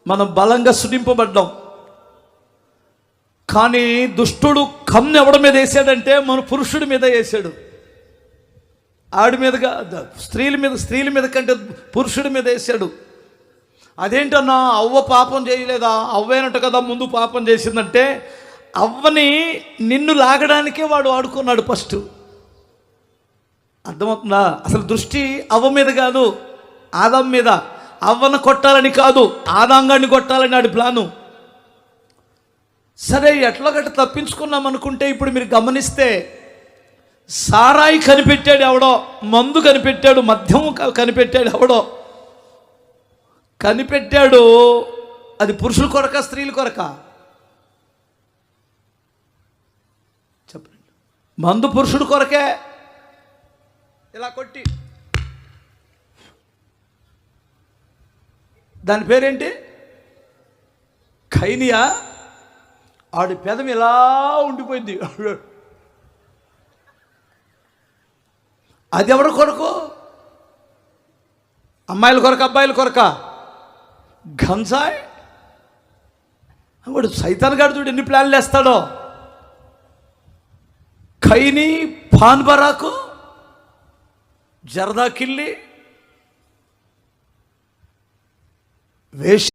మనం బలంగా సునింపబడ్డాం. కానీ దుష్టుడు కన్ను ఎవడి మీద వేసాడంటే మన పురుషుడి మీద వేసాడు. ఆడి మీదగా స్త్రీల మీద కంటే పురుషుడి మీద వేసాడు. అదేంటన్నా, అవ్వ పాపం చేయలేదా? అవ్వేనట్టు కదా ముందు పాపం చేసిందంటే, అవ్వని నిన్ను లాగడానికే వాడు ఆడుకున్నాడు ఫస్ట్. అర్థమవుతుందా? అసలు దృష్టి అవ్వ మీద కాదు, ఆదాం మీద. అవ్వను కొట్టాలని కాదు, ఆదాంగాన్ని కొట్టాలని ఆడి ప్లాను. సరే, ఎట్లా గట్ట తప్పించుకున్నాం అనుకుంటే, ఇప్పుడు మీరు గమనిస్తే సారాయి కనిపెట్టాడు ఎవడో, మందు కనిపెట్టాడు, మద్యం కనిపెట్టాడు ఎవడో. కనిపెట్టాడు. అది పురుషుల కొరక స్త్రీల కొరక? చెప్పండి. మందు పురుషుడు కొరకే. ఇలా కొట్టి, దాని పేరేంటి? ఖైనియా. ఆడి పెదవి ఇలా ఉండిపోయింది. అది ఎవరి కొరకు? అమ్మాయిల కొరక, అబ్బాయిల కొరక? గంజాయ్. వాడు సైతాన్ గాడు చూడు ఎన్ని ప్లాన్లు వేస్తాడో. ఖైనీ, పాన్ బరాకు, జర్దా కిల్లి, వేష